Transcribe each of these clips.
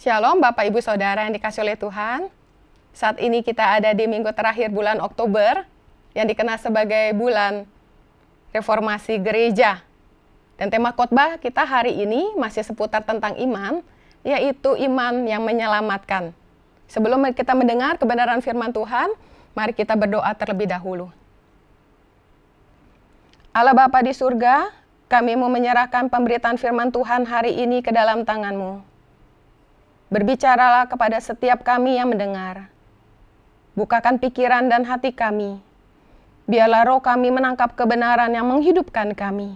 Shalom Bapak Ibu Saudara yang dikasihi oleh Tuhan. Saat ini kita ada di minggu terakhir bulan Oktober yang dikenal sebagai bulan reformasi gereja. Dan tema khotbah kita hari ini masih seputar tentang iman, yaitu iman yang menyelamatkan. Sebelum kita mendengar kebenaran firman Tuhan, mari kita berdoa terlebih dahulu. Allah Bapa di surga, kami mau menyerahkan pemberitaan firman Tuhan hari ini ke dalam tangan-Mu. Berbicaralah kepada setiap kami yang mendengar. Bukakan pikiran dan hati kami. Biarlah roh kami menangkap kebenaran yang menghidupkan kami.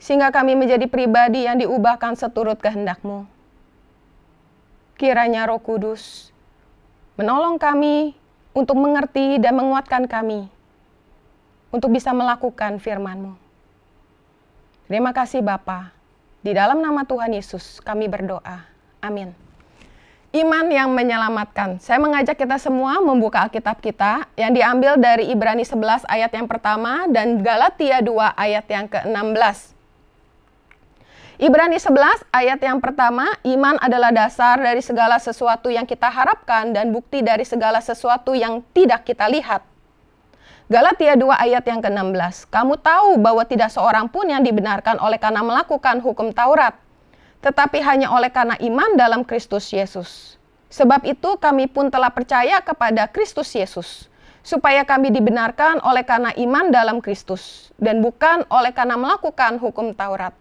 Sehingga kami menjadi pribadi yang diubahkan seturut kehendak-Mu. Kiranya Roh Kudus menolong kami untuk mengerti dan menguatkan kami untuk bisa melakukan firman-Mu. Terima kasih Bapa. Di dalam nama Tuhan Yesus kami berdoa. Amin. Iman yang menyelamatkan. Saya mengajak kita semua membuka Alkitab kita yang diambil dari Ibrani 11 ayat yang pertama dan Galatia 2 ayat yang ke-16. Ibrani 11 ayat yang pertama, iman adalah dasar dari segala sesuatu yang kita harapkan dan bukti dari segala sesuatu yang tidak kita lihat. Galatia 2 ayat yang ke-16, kamu tahu bahwa tidak seorang pun yang dibenarkan oleh karena melakukan hukum Taurat, tetapi hanya oleh karena iman dalam Kristus Yesus. Sebab itu kami pun telah percaya kepada Kristus Yesus, supaya kami dibenarkan oleh karena iman dalam Kristus, dan bukan oleh karena melakukan hukum Taurat.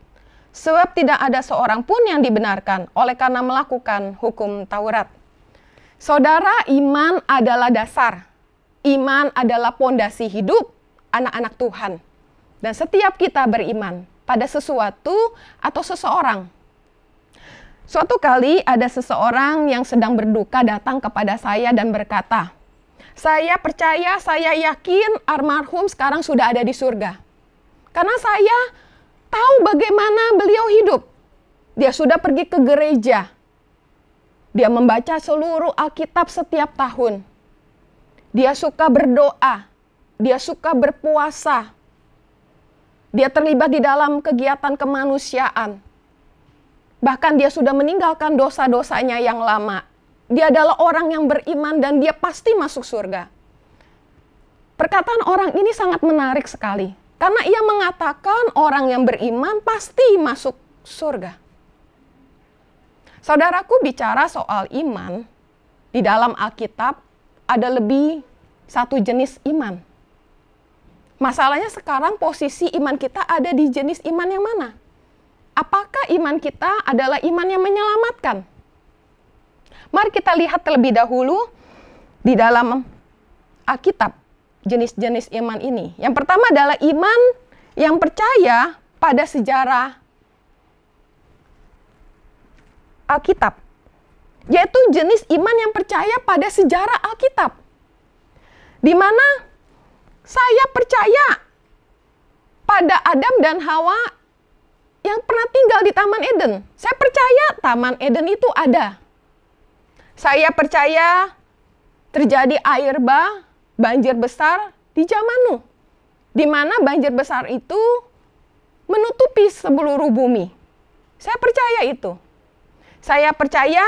Sebab tidak ada seorang pun yang dibenarkan oleh karena melakukan hukum Taurat. Saudara, iman adalah dasar. Iman adalah pondasi hidup anak-anak Tuhan. Dan setiap kita beriman pada sesuatu atau seseorang. Suatu kali ada seseorang yang sedang berduka datang kepada saya dan berkata, saya percaya, saya yakin almarhum sekarang sudah ada di surga. Karena saya tahu bagaimana beliau hidup. Dia sudah pergi ke gereja. Dia membaca seluruh Alkitab setiap tahun. Dia suka berdoa. Dia suka berpuasa. Dia terlibat di dalam kegiatan kemanusiaan. Bahkan dia sudah meninggalkan dosa-dosanya yang lama. Dia adalah orang yang beriman dan dia pasti masuk surga. Perkataan orang ini sangat menarik sekali. Karena ia mengatakan orang yang beriman pasti masuk surga. Saudaraku, bicara soal iman, di dalam Alkitab ada lebih satu jenis iman. Masalahnya sekarang posisi iman kita ada di jenis iman yang mana? Apakah iman kita adalah iman yang menyelamatkan? Mari kita lihat terlebih dahulu di dalam Alkitab jenis-jenis iman ini. Yang pertama adalah iman yang percaya pada sejarah Alkitab. Yaitu jenis iman yang percaya pada sejarah Alkitab. Di mana saya percaya pada Adam dan Hawa yang pernah tinggal di Taman Eden. Saya percaya Taman Eden itu ada. Saya percaya terjadi air bah, banjir besar di zaman Nuh. Di mana banjir besar itu menutupi seluruh bumi. Saya percaya itu. Saya percaya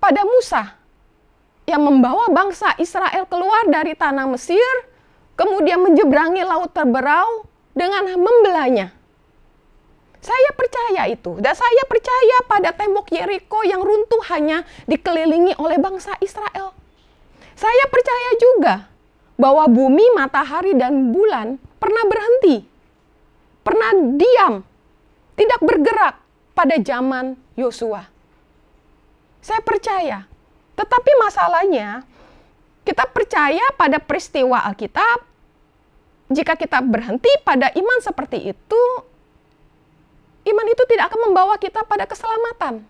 pada Musa yang membawa bangsa Israel keluar dari tanah Mesir, kemudian menyeberangi laut terberau dengan membelahnya. Saya percaya itu, dan saya percaya pada tembok Yeriko yang runtuh hanya dikelilingi oleh bangsa Israel. Saya percaya juga bahwa bumi, matahari, dan bulan pernah berhenti, pernah diam, tidak bergerak pada zaman Yosua. Saya percaya, tetapi masalahnya kita percaya pada peristiwa Alkitab. Jika kita berhenti pada iman seperti itu, iman itu tidak akan membawa kita pada keselamatan.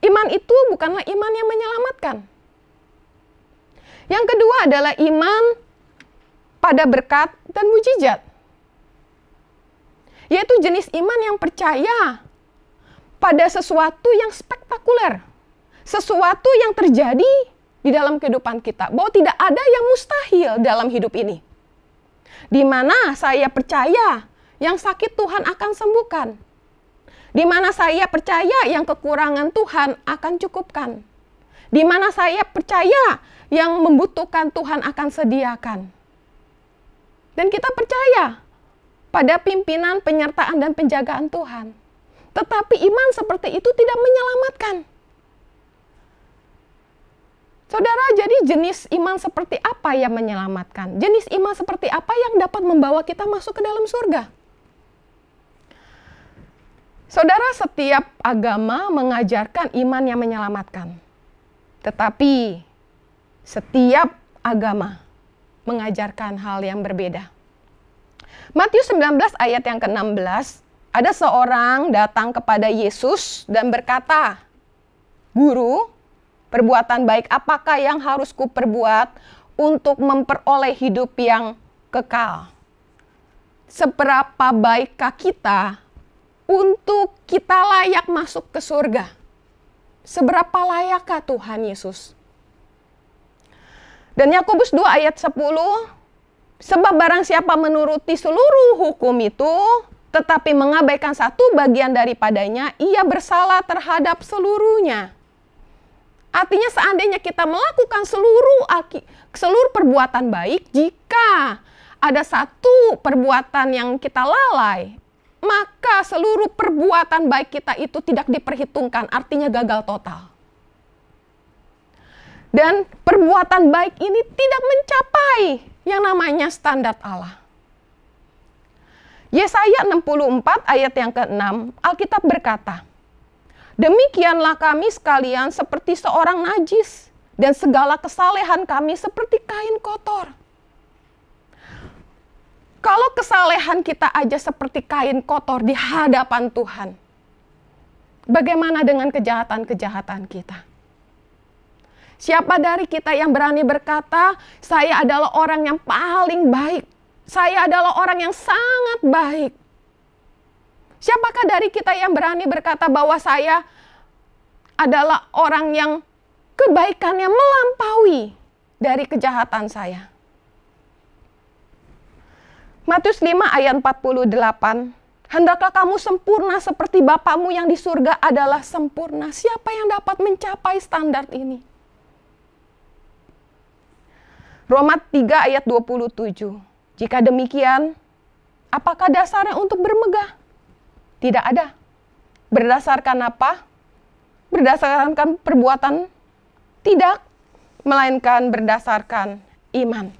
Iman itu bukanlah iman yang menyelamatkan. Yang kedua adalah iman pada berkat dan mujizat. Yaitu jenis iman yang percaya pada sesuatu yang spektakuler. Sesuatu yang terjadi di dalam kehidupan kita. Bahwa tidak ada yang mustahil dalam hidup ini. Di mana saya percaya yang sakit Tuhan akan sembuhkan. Di mana saya percaya yang kekurangan Tuhan akan cukupkan. Di mana saya percaya yang membutuhkan Tuhan akan sediakan. Dan kita percaya pada pimpinan, penyertaan, dan penjagaan Tuhan. Tetapi iman seperti itu tidak menyelamatkan. Saudara, jadi jenis iman seperti apa yang menyelamatkan? Jenis iman seperti apa yang dapat membawa kita masuk ke dalam surga? Saudara, setiap agama mengajarkan iman yang menyelamatkan. Tetapi setiap agama mengajarkan hal yang berbeda. Matius 19 ayat yang ke-16, ada seorang datang kepada Yesus dan berkata, "Guru, perbuatan baik apakah yang harus kuperbuat untuk memperoleh hidup yang kekal?" Seberapa baikkah kita untuk kita layak masuk ke surga? Seberapa layakkah Tuhan Yesus? Dan Yakobus 2 ayat 10, sebab barang siapa menuruti seluruh hukum itu, tetapi mengabaikan satu bagian daripadanya, ia bersalah terhadap seluruhnya. Artinya seandainya kita melakukan seluruh perbuatan baik, jika ada satu perbuatan yang kita lalai, maka seluruh perbuatan baik kita itu tidak diperhitungkan, artinya gagal total. Dan perbuatan baik ini tidak mencapai yang namanya standar Allah. Yesaya 64 ayat yang ke-6, Alkitab berkata, "Demikianlah kami sekalian seperti seorang najis, dan segala kesalehan kami seperti kain kotor." Kalau kesalehan kita aja seperti kain kotor di hadapan Tuhan, bagaimana dengan kejahatan-kejahatan kita? Siapa dari kita yang berani berkata, "Saya adalah orang yang paling baik. Saya adalah orang yang sangat baik"? Siapakah dari kita yang berani berkata bahwa saya adalah orang yang kebaikannya melampaui dari kejahatan saya? Matius 5 ayat 48, "Hendaklah kamu sempurna seperti Bapamu yang di surga adalah sempurna." Siapa yang dapat mencapai standar ini? Roma 3 ayat 27, "Jika demikian, apakah dasarnya untuk bermegah? Tidak ada." Berdasarkan apa? Berdasarkan perbuatan? Tidak, melainkan berdasarkan iman.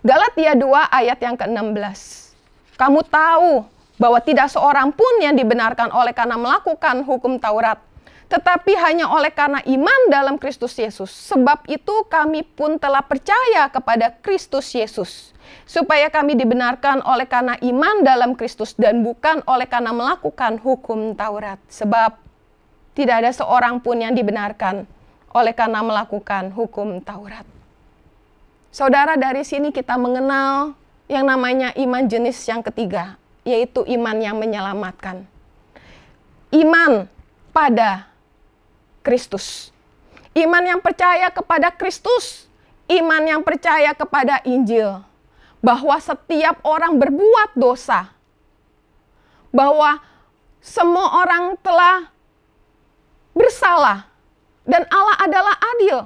Galatia 2 ayat yang ke-16, "Kamu tahu bahwa tidak seorang pun yang dibenarkan oleh karena melakukan hukum Taurat, tetapi hanya oleh karena iman dalam Kristus Yesus. Sebab itu kami pun telah percaya kepada Kristus Yesus, supaya kami dibenarkan oleh karena iman dalam Kristus dan bukan oleh karena melakukan hukum Taurat. Sebab tidak ada seorang pun yang dibenarkan oleh karena melakukan hukum Taurat." Saudara, dari sini kita mengenal yang namanya iman jenis yang ketiga, yaitu iman yang menyelamatkan. Iman pada Kristus. Iman yang percaya kepada Kristus. Iman yang percaya kepada Injil. Bahwa setiap orang berbuat dosa. Bahwa semua orang telah bersalah. Dan Allah adalah adil.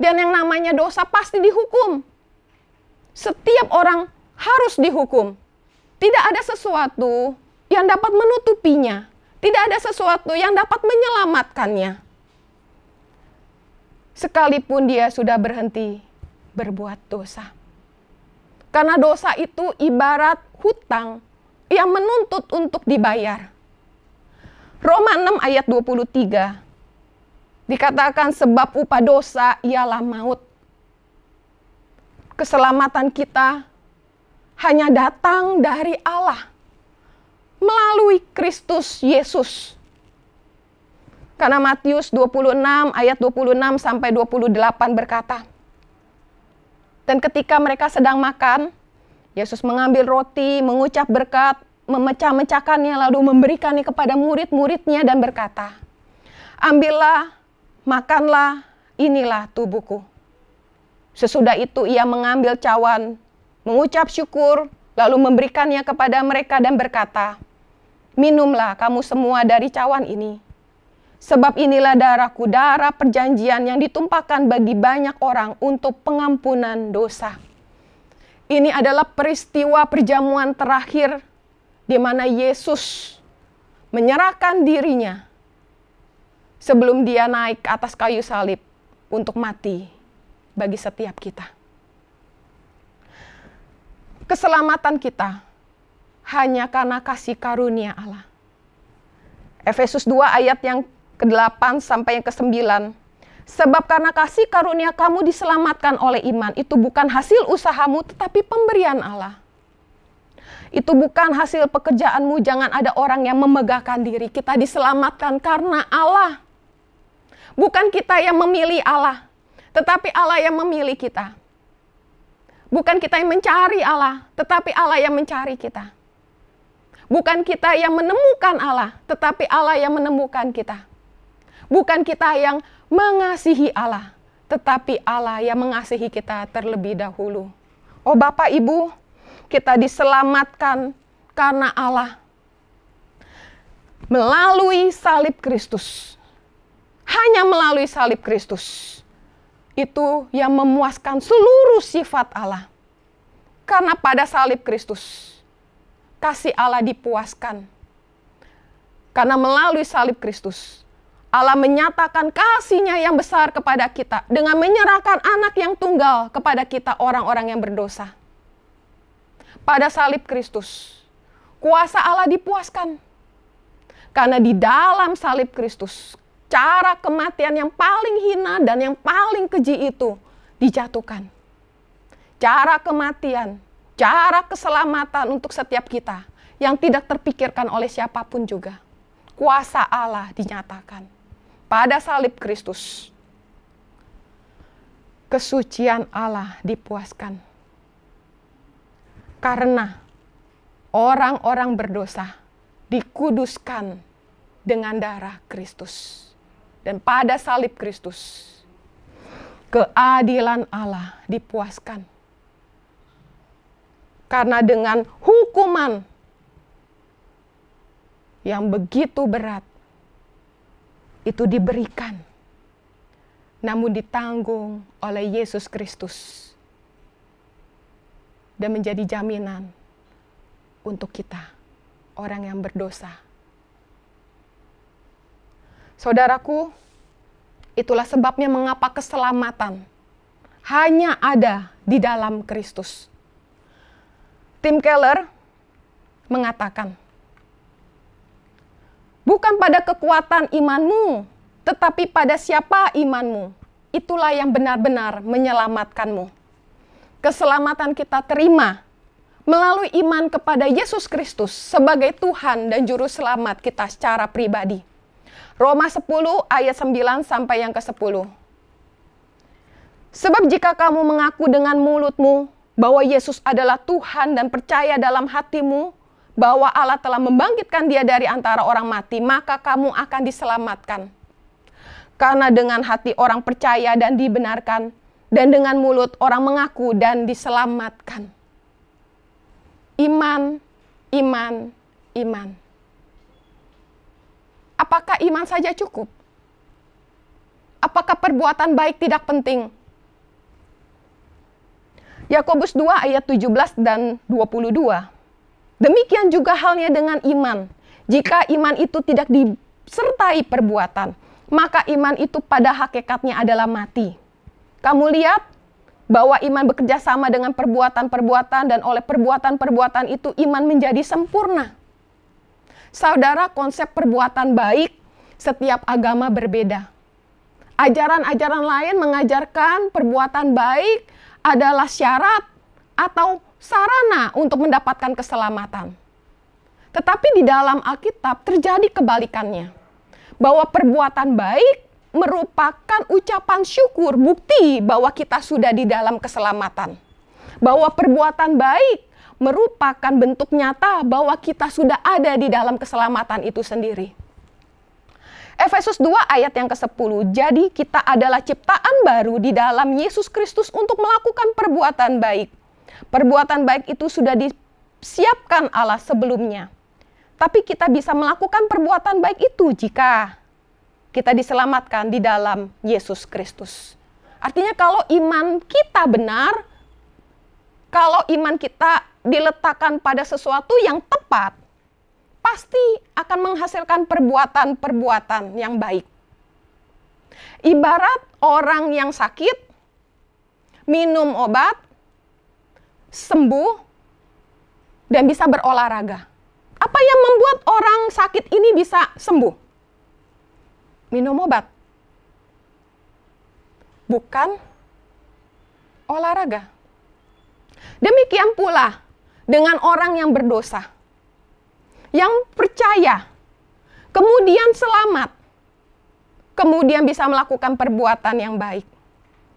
Dan yang namanya dosa pasti dihukum. Setiap orang harus dihukum. Tidak ada sesuatu yang dapat menutupinya. Tidak ada sesuatu yang dapat menyelamatkannya. Sekalipun dia sudah berhenti berbuat dosa. Karena dosa itu ibarat hutang yang menuntut untuk dibayar. Roma 6 ayat 23 dikatakan, "Sebab upah dosa ialah maut." Keselamatan kita hanya datang dari Allah melalui Kristus Yesus. Karena Matius 26 ayat 26 sampai 28 berkata, "Dan ketika mereka sedang makan, Yesus mengambil roti, mengucap berkat, memecah-mecahkannya lalu memberikannya kepada murid-muridnya dan berkata, 'Ambillah, makanlah, inilah tubuhku.' Sesudah itu ia mengambil cawan, mengucap syukur, lalu memberikannya kepada mereka dan berkata, minumlah kamu semua dari cawan ini. Sebab inilah darahku, darah perjanjian yang ditumpahkan bagi banyak orang untuk pengampunan dosa. Ini adalah peristiwa perjamuan terakhir di mana Yesus menyerahkan dirinya sebelum dia naik ke atas kayu salib untuk mati bagi setiap kita. Keselamatan kita hanya karena kasih karunia Allah. Efesus 2 ayat yang ke-8 sampai yang ke-9. Sebab karena kasih karunia kamu diselamatkan oleh iman, itu bukan hasil usahamu tetapi pemberian Allah. Itu bukan hasil pekerjaanmu, jangan ada orang yang memegahkan diri. Kita diselamatkan karena Allah. Bukan kita yang memilih Allah, tetapi Allah yang memilih kita. Bukan kita yang mencari Allah, tetapi Allah yang mencari kita. Bukan kita yang menemukan Allah, tetapi Allah yang menemukan kita. Bukan kita yang mengasihi Allah, tetapi Allah yang mengasihi kita terlebih dahulu. Oh Bapak Ibu, kita diselamatkan karena Allah. Melalui salib Kristus. Hanya melalui salib Kristus. Itu yang memuaskan seluruh sifat Allah. Karena pada salib Kristus, kasih Allah dipuaskan. Karena melalui salib Kristus, Allah menyatakan kasih-Nya yang besar kepada kita dengan menyerahkan anak yang tunggal kepada kita orang-orang yang berdosa. Pada salib Kristus, kuasa Allah dipuaskan. Karena di dalam salib Kristus, cara kematian yang paling hina dan yang paling keji itu dijatuhkan. Cara kematian, cara keselamatan untuk setiap kita yang tidak terpikirkan oleh siapapun juga. Kuasa Allah dinyatakan. Pada salib Kristus, kesucian Allah dipuaskan. Karena orang-orang berdosa dikuduskan dengan darah Kristus. Dan pada salib Kristus, keadilan Allah dipuaskan. Karena dengan hukuman yang begitu berat, itu diberikan, namun ditanggung oleh Yesus Kristus dan menjadi jaminan untuk kita, orang yang berdosa. Saudaraku, itulah sebabnya mengapa keselamatan hanya ada di dalam Kristus. Tim Keller mengatakan, bukan pada kekuatan imanmu, tetapi pada siapa imanmu. Itulah yang benar-benar menyelamatkanmu. Keselamatan kita terima melalui iman kepada Yesus Kristus sebagai Tuhan dan Juru Selamat kita secara pribadi. Roma 10 ayat 9 sampai yang ke-10. Sebab jika kamu mengaku dengan mulutmu bahwa Yesus adalah Tuhan dan percaya dalam hatimu bahwa Allah telah membangkitkan Dia dari antara orang mati, maka kamu akan diselamatkan. Karena dengan hati orang percaya dan dibenarkan, dan dengan mulut orang mengaku dan diselamatkan. Iman, iman, iman. Apakah iman saja cukup? Apakah perbuatan baik tidak penting? Yakobus 2 ayat 17 dan 22. Demikian juga halnya dengan iman. Jika iman itu tidak disertai perbuatan, maka iman itu pada hakikatnya adalah mati. Kamu lihat bahwa iman bekerja sama dengan perbuatan-perbuatan dan oleh perbuatan-perbuatan itu iman menjadi sempurna. Saudara, konsep perbuatan baik setiap agama berbeda. Ajaran-ajaran lain mengajarkan perbuatan baik adalah syarat atau sarana untuk mendapatkan keselamatan. Tetapi di dalam Alkitab terjadi kebalikannya. Bahwa perbuatan baik merupakan ucapan syukur, bukti bahwa kita sudah di dalam keselamatan. Bahwa perbuatan baik merupakan bentuk nyata bahwa kita sudah ada di dalam keselamatan itu sendiri. Efesus 2 ayat yang ke-10, jadi kita adalah ciptaan baru di dalam Yesus Kristus untuk melakukan perbuatan baik. Perbuatan baik itu sudah disiapkan Allah sebelumnya. Tapi kita bisa melakukan perbuatan baik itu jika kita diselamatkan di dalam Yesus Kristus. Artinya kalau iman kita benar, kalau iman kita diletakkan pada sesuatu yang tepat, pasti akan menghasilkan perbuatan-perbuatan yang baik. Ibarat orang yang sakit, minum obat, sembuh, dan bisa berolahraga. Apa yang membuat orang sakit ini bisa sembuh? Minum obat. Bukan olahraga. Demikian pula dengan orang yang berdosa. Yang percaya, kemudian selamat, kemudian bisa melakukan perbuatan yang baik.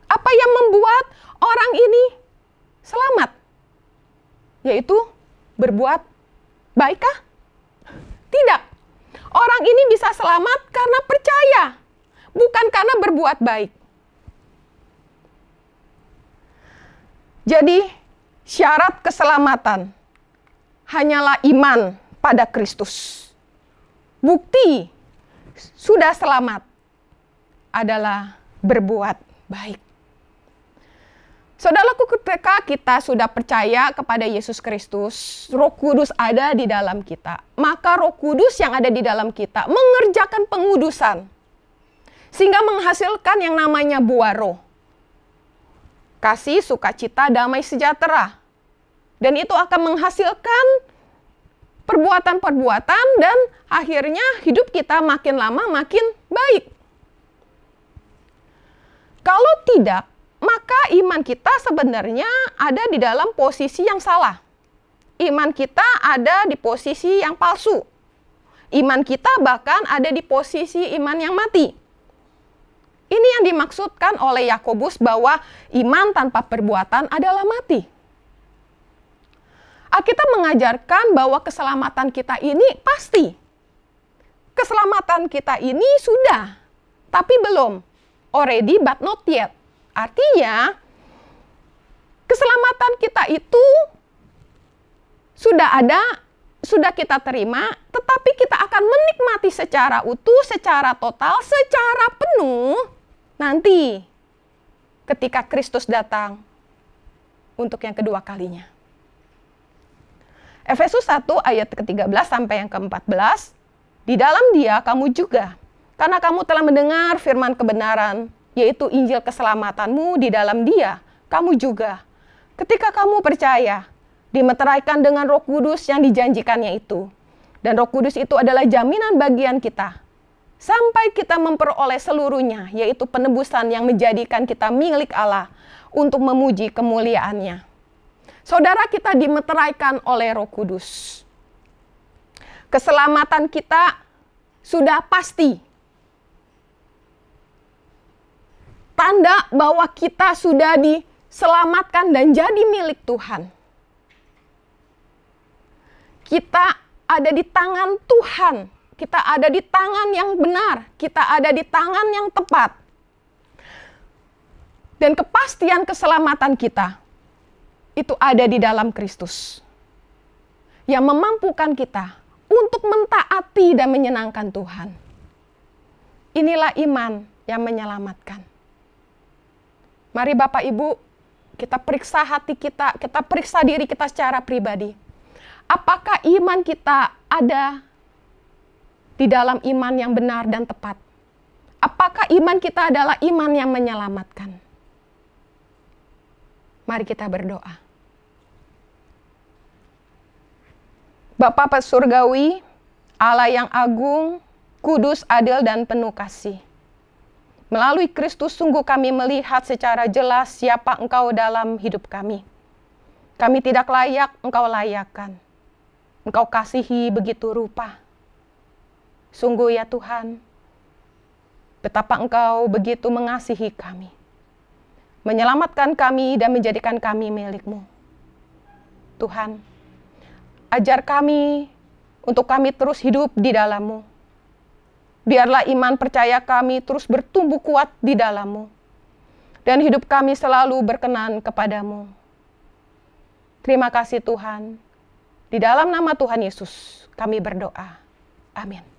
Apa yang membuat orang ini selamat? Yaitu berbuat baikkah? Tidak. Orang ini bisa selamat karena percaya, bukan karena berbuat baik. Jadi, syarat keselamatan hanyalah iman pada Kristus. Bukti sudah selamat adalah berbuat baik. Saudaraku, ketika kita sudah percaya kepada Yesus Kristus, Roh Kudus ada di dalam kita. Maka Roh Kudus yang ada di dalam kita mengerjakan pengudusan. Sehingga menghasilkan yang namanya buah roh. Kasih, sukacita, damai, sejahtera. Dan itu akan menghasilkan perbuatan-perbuatan dan akhirnya hidup kita makin lama makin baik. Kalau tidak, maka iman kita sebenarnya ada di dalam posisi yang salah. Iman kita ada di posisi yang palsu. Iman kita bahkan ada di posisi iman yang mati. Ini yang dimaksudkan oleh Yakobus bahwa iman tanpa perbuatan adalah mati. Alkitab mengajarkan bahwa keselamatan kita ini pasti. Keselamatan kita ini sudah, tapi belum. Already but not yet. Artinya, keselamatan kita itu sudah ada, sudah kita terima, tetapi kita akan menikmati secara utuh, secara total, secara penuh nanti ketika Kristus datang untuk yang kedua kalinya. Efesus 1 ayat ke-13 sampai yang ke-14, di dalam Dia kamu juga, karena kamu telah mendengar firman kebenaran, yaitu Injil keselamatanmu, di dalam Dia kamu juga, ketika kamu percaya, dimeteraikan dengan Roh Kudus yang dijanjikannya itu. Dan Roh Kudus itu adalah jaminan bagian kita, sampai kita memperoleh seluruhnya, yaitu penebusan yang menjadikan kita milik Allah untuk memuji kemuliaan-Nya. Saudara, kita dimeteraikan oleh Roh Kudus. Keselamatan kita sudah pasti. Tanda bahwa kita sudah diselamatkan dan jadi milik Tuhan. Kita ada di tangan Tuhan. Kita ada di tangan yang benar. Kita ada di tangan yang tepat. Dan kepastian keselamatan kita itu ada di dalam Kristus. Yang memampukan kita untuk mentaati dan menyenangkan Tuhan. Inilah iman yang menyelamatkan. Mari Bapak Ibu, kita periksa hati kita periksa diri kita secara pribadi. Apakah iman kita ada di dalam iman yang benar dan tepat? Apakah iman kita adalah iman yang menyelamatkan? Mari kita berdoa. Bapa surgawi, Allah yang agung, kudus, adil, dan penuh kasih. Melalui Kristus sungguh kami melihat secara jelas siapa Engkau dalam hidup kami. Kami tidak layak, Engkau layakkan. Engkau kasihi begitu rupa. Sungguh ya Tuhan, betapa Engkau begitu mengasihi kami. Menyelamatkan kami dan menjadikan kami milik-Mu. Tuhan, ajar kami untuk kami terus hidup di dalam-Mu. Biarlah iman percaya kami terus bertumbuh kuat di dalam-Mu. Dan hidup kami selalu berkenan kepadamu. Terima kasih Tuhan. Di dalam nama Tuhan Yesus kami berdoa. Amin.